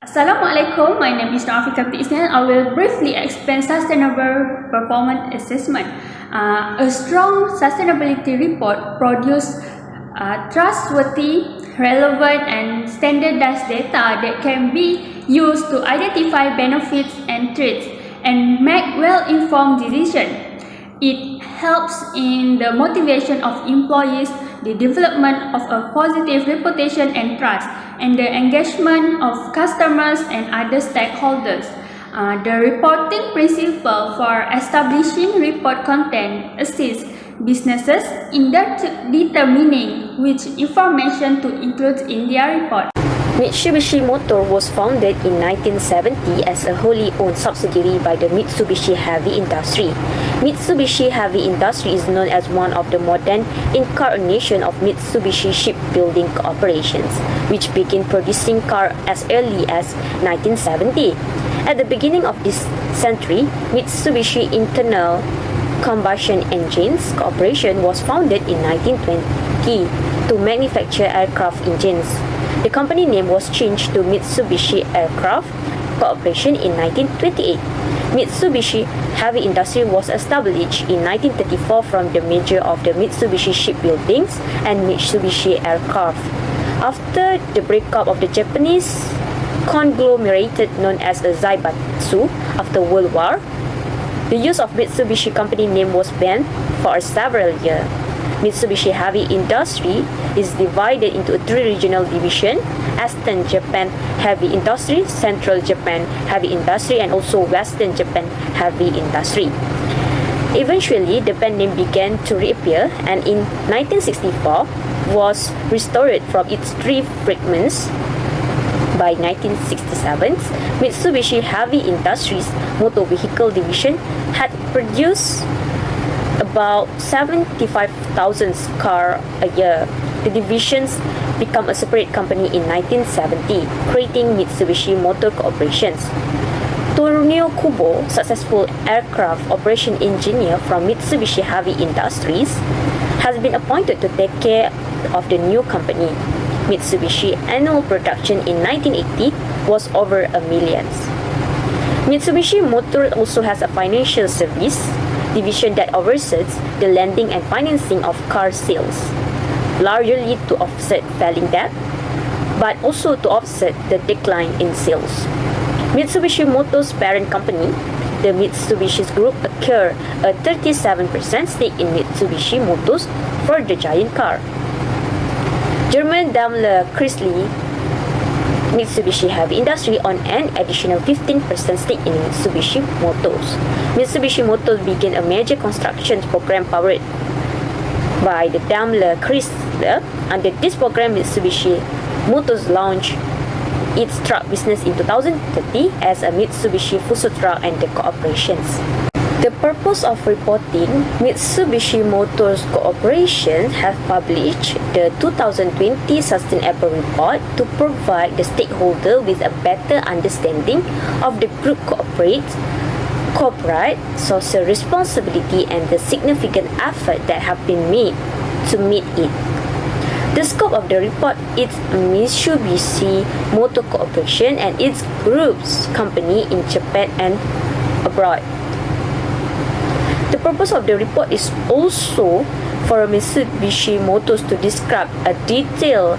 Assalamualaikum, my name is Nafika Isnan. I will briefly explain sustainable performance assessment. A strong sustainability report produces trustworthy, relevant, and standardized data that can be used to identify benefits and threats and make well-informed decisions. It helps in the motivation of employees, the development of a positive reputation and trust, and the engagement of customers and other stakeholders. The reporting principle for establishing report content assists businesses in determining which information to include in their report. Mitsubishi Motor was founded in 1970 as a wholly owned subsidiary by the Mitsubishi Heavy Industry. Mitsubishi Heavy Industry is known as one of the modern incarnation of Mitsubishi shipbuilding operations, which began producing cars as early as 1970. At the beginning of this century, Mitsubishi Internal Combustion Engines Corporation was founded in 1920 to manufacture aircraft engines. The company name was changed to Mitsubishi Aircraft Corporation in 1928. Mitsubishi Heavy Industry was established in 1934 from the merger of the Mitsubishi Shipbuildings and Mitsubishi Aircraft. After the breakup of the Japanese conglomerate known as the Zaibatsu after World War, the use of Mitsubishi company name was banned for several years. Mitsubishi Heavy Industry is divided into three regional divisions: Eastern Japan Heavy Industry, Central Japan Heavy Industry, and also Western Japan Heavy Industry. Eventually, the band name began to reappear, and in 1964 was restored from its three fragments. By 1967, Mitsubishi Heavy Industries Motor Vehicle Division had produced about 75,000 cars a year. The divisions became a separate company in 1970, creating Mitsubishi Motor Corporations. Tonio Kubo, successful aircraft operation engineer from Mitsubishi Heavy Industries, has been appointed to take care of the new company. Mitsubishi annual production in 1980 was over 1 million. Mitsubishi Motor also has a financial service division that oversees the lending and financing of car sales, largely to offset failing debt, but also to offset the decline in sales. Mitsubishi Motors' parent company, the Mitsubishi Group, acquired a 37% stake in Mitsubishi Motors for the giant car. German Daimler Chrysler Mitsubishi Heavy Industry owned an additional 15% stake in Mitsubishi Motors. Mitsubishi Motors began a major construction program powered by the Daimler Chrysler. Under this program, Mitsubishi Motors launched its truck business in 2030 as a Mitsubishi Fuso Truck and the Corporations. The purpose of reporting, Mitsubishi Motors Corporation have published the 2020 Sustainable Report to provide the stakeholder with a better understanding of the group corporate social responsibility and the significant effort that have been made to meet it. The scope of the report is Mitsubishi Motor Corporation and its groups company in Japan and abroad. The purpose of the report is also for Mitsubishi Motors to describe a detail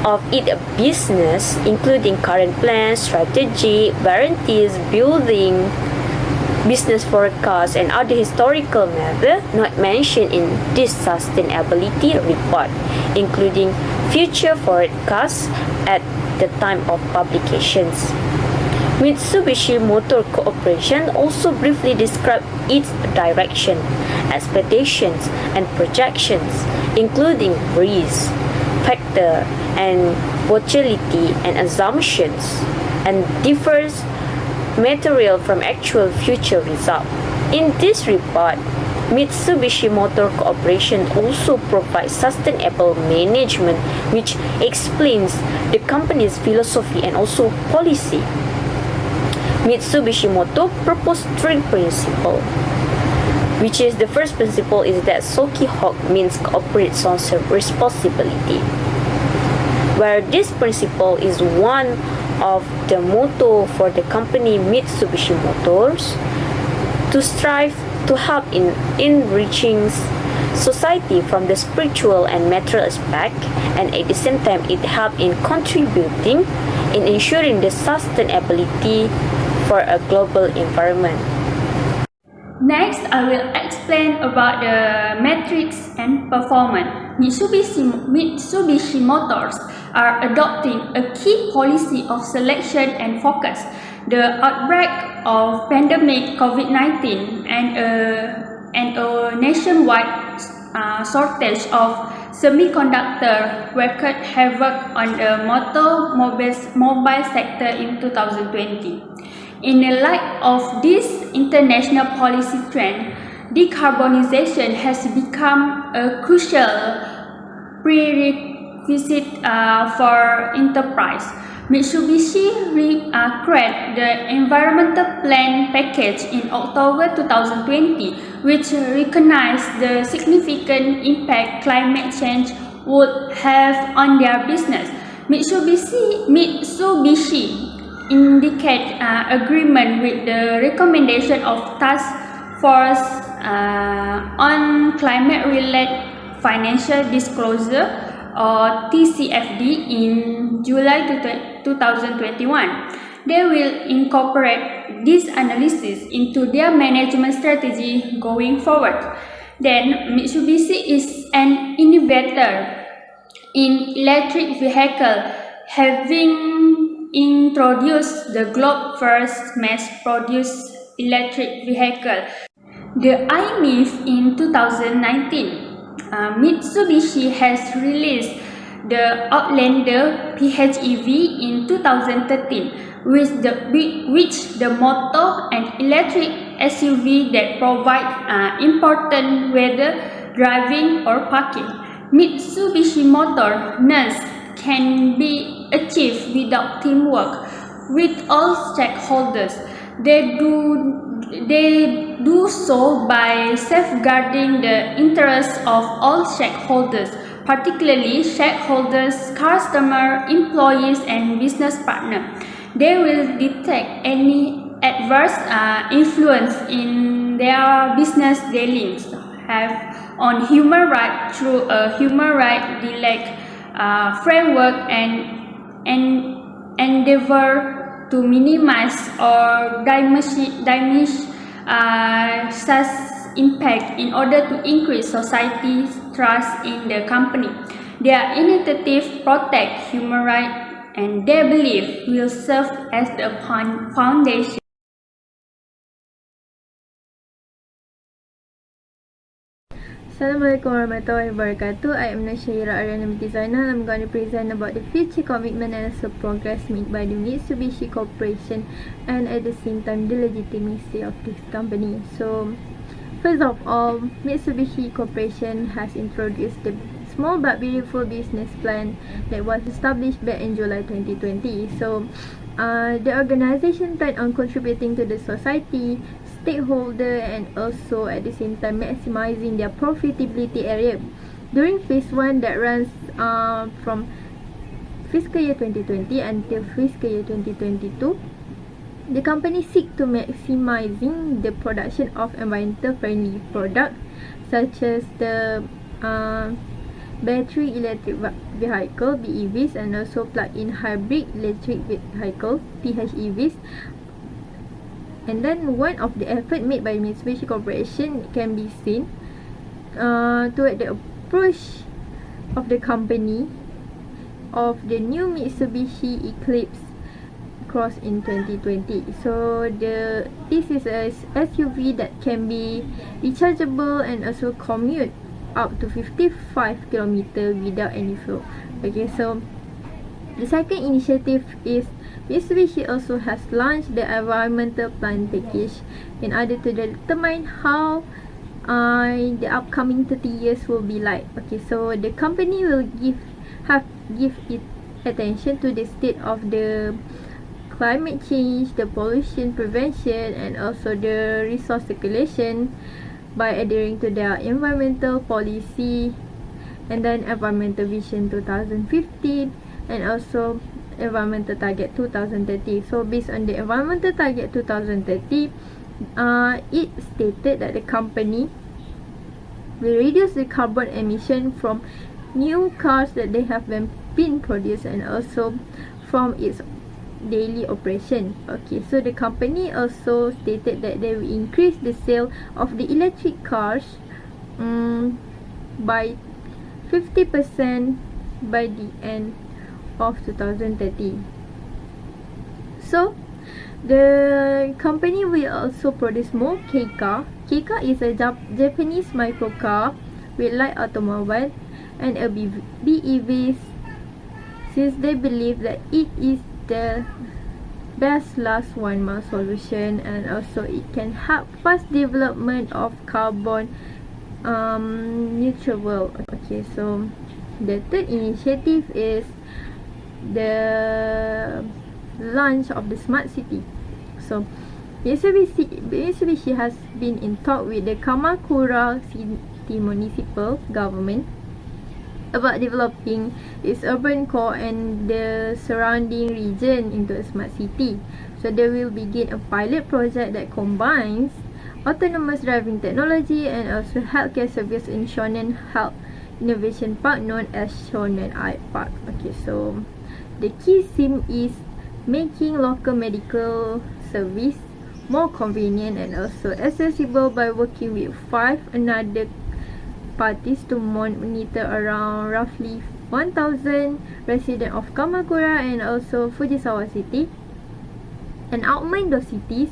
of its business, including current plans, strategy, warranties, building, business forecasts, and other historical matters not mentioned in this sustainability report, including future forecasts at the time of publications. Mitsubishi Motor Corporation also briefly described its direction, expectations, and projections, including risk, factor, and volatility and assumptions, and differs material from actual future results. In this report, Mitsubishi Motor Corporation also provides sustainable management, which explains the company's philosophy and also policy. Mitsubishi Motor proposed three principles, which is the first principle is that Soki Hok means corporate social responsibility, where this principle is one of the motto for the company Mitsubishi Motors to strive to help in enriching society from the spiritual and material aspect, and at the same time it helped in contributing in ensuring the sustainability for a global environment. Next, I will explain about the metrics and performance. Mitsubishi Motors are adopting a key policy of selection and focus. The outbreak of pandemic COVID-19 and a nationwide shortage of semiconductor wreaked havoc on the mobile sector in 2020. In the light of this international policy trend, decarbonization has become a crucial prerequisite for enterprise. Mitsubishi created the Environmental Plan package in October 2020, which recognized the significant impact climate change would have on their business. Mitsubishi indicate agreement with the recommendation of Task Force on Climate-Related Financial Disclosure or TCFD in July 2021. They will incorporate this analysis into their management strategy going forward. Then, Mitsubishi is an innovator in electric vehicle, having introduced the globe's first mass-produced electric vehicle, the iMIF, in 2019. Mitsubishi has released the Outlander PHEV in 2013, which the motor and electric SUV that provide important whether driving or parking. Mitsubishi Motors can be achieved without teamwork with all stakeholders. They do so by safeguarding the interests of all stakeholders, particularly shareholders, customers, employees, and business partners. They will detect any adverse influence in their business dealings have on human rights through a human rights framework and endeavor to minimize or diminish such impact in order to increase society's trust in the company. Their initiative protect human rights and they believe will serve as the foundation. Assalamualaikum warahmatullahi wabarakatuh. I am Nashaira Ariana Zainal. I'm going to present about the future commitment and also progress made by the Mitsubishi Corporation and at the same time the legitimacy of this company. So, first of all, Mitsubishi Corporation has introduced the small but beautiful business plan that was established back in July 2020. So, the organization planned on contributing to the society, stakeholder, and also at the same time maximizing their profitability area. During phase 1 that runs from fiscal year 2020 until fiscal year 2022, the company seek to maximizing the production of environmental friendly products such as the battery electric vehicle BEVs and also plug-in hybrid electric vehicle PHEVs. And then one of the effort made by Mitsubishi Corporation can be seen toward the approach of the company of the new Mitsubishi Eclipse Cross in 2020. So this is a SUV that can be rechargeable and also commute up to 55 km without any fuel. Okay, so the second initiative is Mitsubishi also has launched the environmental plan package in order to determine how the upcoming 30 years will be like. Okay, so the company will give it attention to the state of the climate change, the pollution prevention, and also the resource circulation by adhering to their environmental policy and then environmental vision 2015, and also environmental target 2030. So based on the environmental target 2030, it stated that the company will reduce the carbon emission from new cars that they have been produced and also from its daily operation. Okay, so the company also stated that they will increase the sale of the electric cars by 50% by the end of 2030. So the company will also produce more K-car. K-car is a Japanese microcar with light automobile and a BEVs, since they believe that it is the best last 1 mile solution, and also it can help fast development of carbon neutral world. Okay, so the third initiative is the launch of the smart city. So Mitsubishi has been in talk with the Kamakura City municipal government about developing its urban core and the surrounding region into a smart city. So they will begin a pilot project that combines autonomous driving technology and also healthcare service in Shonen Health Innovation Park, known as Shonen Eye Park. Okay, so the key theme is making local medical service more convenient and also accessible by working with 5 another parties to monitor around roughly 1,000 residents of Kamakura and also Fujisawa City, and augment those cities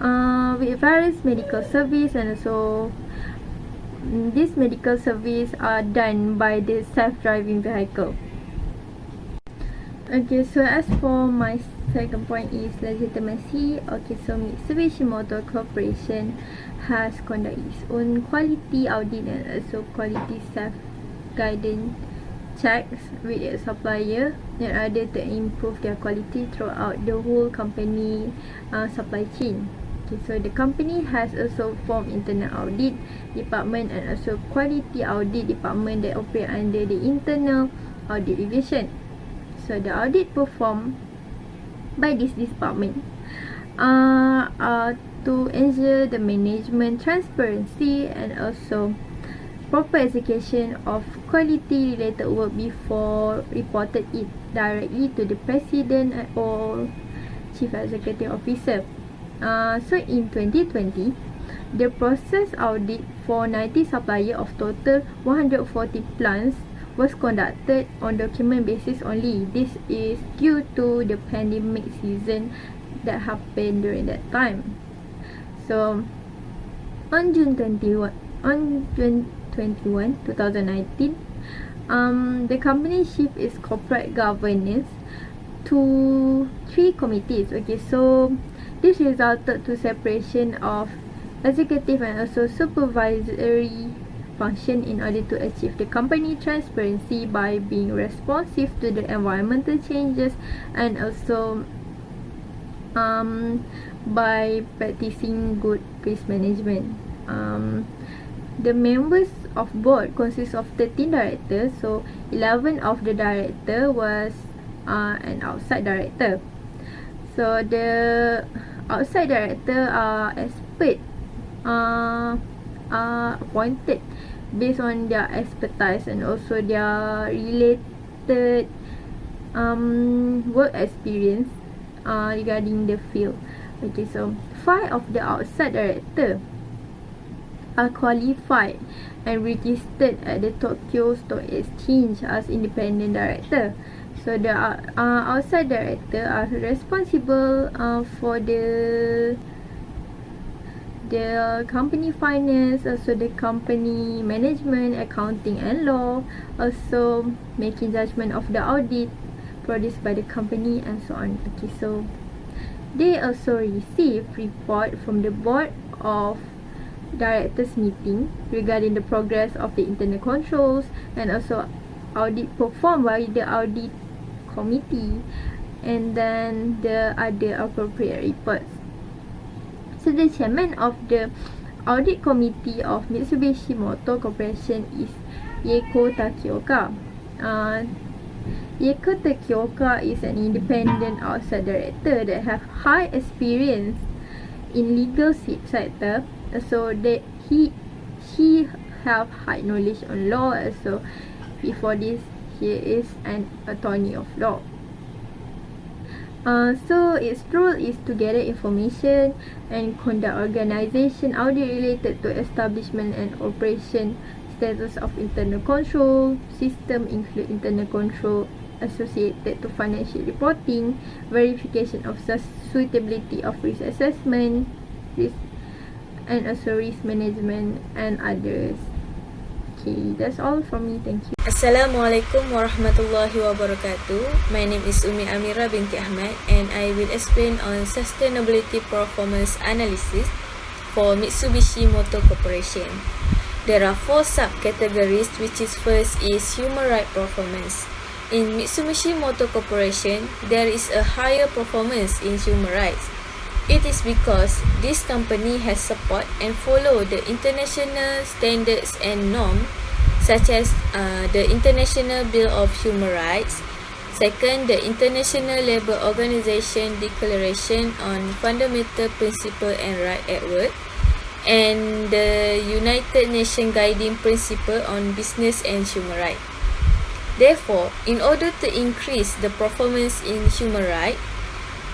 with various medical service, and also this medical service are done by the self-driving vehicle. Okay, so as for my second point is legitimacy. Okay, so Mitsubishi Motor Corporation has conducted its own quality audit and also quality self-guidance checks with its supplier in order to improve their quality throughout the whole company supply chain. Okay, so the company has also formed internal audit department and also quality audit department that operate under the internal audit division. So the audit performed by this department to ensure the management transparency and also proper execution of quality related work before reported it directly to the president or chief executive officer. So in 2020, the process audit for 90 suppliers of total 140 plants was conducted on document basis only. This is due to the pandemic season that happened during that time. So on June 21, 2019, the company shift its corporate governance to 3 committees. Okay, so this resulted to separation of executive and also supervisory function in order to achieve the company transparency by being responsive to the environmental changes and also by practicing good risk management. The members of board consists of 13 directors, so 11 of the director was an outside director. So the outside director are expert appointed based on their expertise and also their related work experience regarding the field. Okay, so 5 of the outside director are qualified and registered at the Tokyo Stock Exchange as independent director. So the outside director are responsible for the company finance, also the company management, accounting and law, also making judgment of the audit produced by the company and so on. Okay, so they also receive report from the board of directors meeting regarding the progress of the internal controls and also audit performed by the audit committee, and then the other appropriate reports. So the chairman of the audit committee of Mitsubishi Motor Corporation is Yeko Takioka. Yeko Takioka is an independent outside director that have high experience in legal sector, so that she have high knowledge on law. So before this, he is an attorney of law. So its role is to gather information and conduct organization audit related to establishment and operation, status of internal control system, include internal control associated to financial reporting, verification of suitability of risk assessment, risk and also risk management and others. Okay, that's all from me. Thank you. Assalamualaikum warahmatullahi wabarakatuh. My name is Umi Amira binti Ahmad and I will explain on sustainability performance analysis for Mitsubishi Motor Corporation. There are 4 subcategories, which is first is human right performance. In Mitsubishi Motor Corporation, there is a higher performance in human rights. It is because this company has support and follow the international standards and norms such as the International Bill of Human Rights. Second, the International Labour Organization Declaration on Fundamental Principles and Rights at Work, and the United Nations Guiding Principle on Business and Human Rights. Therefore, in order to increase the performance in human rights,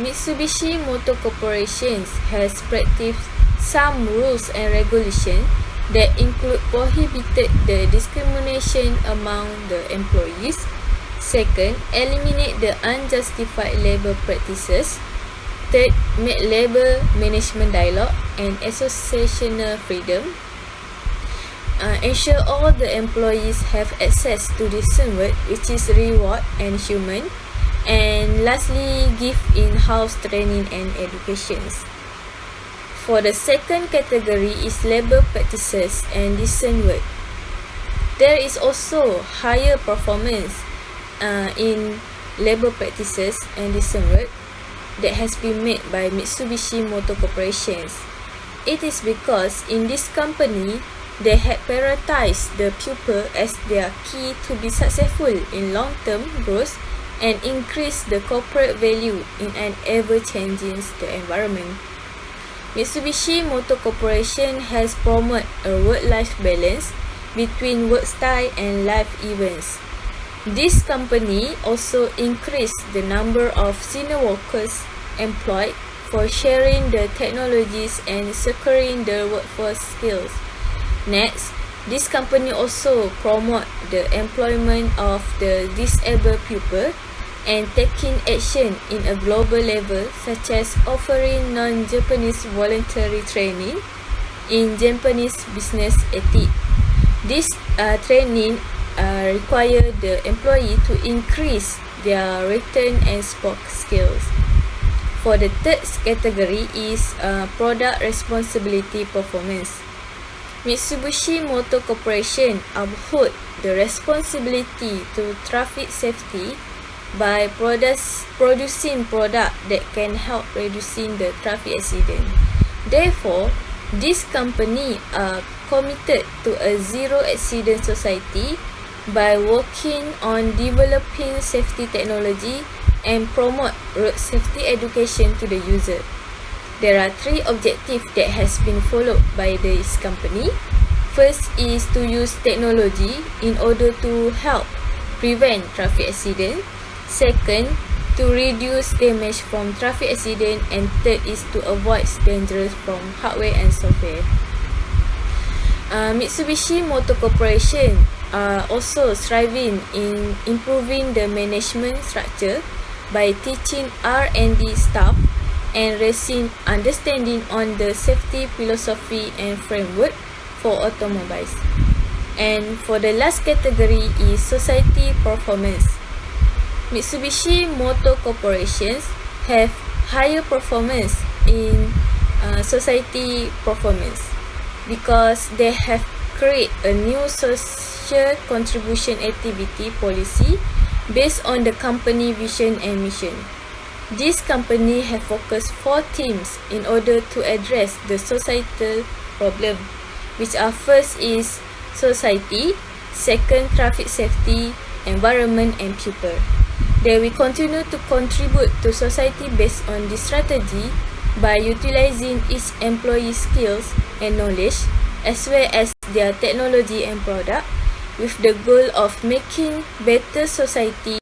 Mitsubishi Motor Corporation has practiced some rules and regulations that include prohibited the discrimination among the employees. Second, eliminate the unjustified labor practices. Third, make labor management dialogue and associational freedom. Ensure all the employees have access to decent work, which is reward and human. And lastly, give in-house training and education. For the second category is labor practices and decent work. There is also higher performance in labor practices and decent work that has been made by Mitsubishi Motor Corporation. It is because in this company, they had prioritized the pupil as their key to be successful in long-term growth and increase the corporate value in an ever-changing environment. Mitsubishi Motor Corporation has promoted a work-life balance between work style and life events. This company also increased the number of senior workers employed for sharing the technologies and securing the workforce skills. Next, this company also promote the employment of the disabled people and taking action in a global level, such as offering non-Japanese voluntary training in Japanese business ethics. This training require the employee to increase their written and spoken skills. For the third category is product responsibility performance. Mitsubishi Motor Corporation uphold the responsibility to traffic safety by producing products that can help reducing the traffic accident. Therefore, this company are committed to a zero accident society by working on developing safety technology and promote road safety education to the user. There are 3 objectives that has been followed by this company. First is to use technology in order to help prevent traffic accident. Second, to reduce damage from traffic accident. And third is to avoid dangers from hardware and software. Mitsubishi Motor Corporation are also striving in improving the management structure by teaching R&D staff and raising understanding on the safety philosophy and framework for automobiles. And for the last category is society performance. Mitsubishi Motor Corporation have higher performance in society performance because they have created a new social contribution activity policy based on the company vision and mission. This company have focused 4 themes in order to address the societal problem, which are first is society, second traffic safety, environment and people. They will continue to contribute to society based on this strategy by utilizing each employee's skills and knowledge as well as their technology and product with the goal of making better society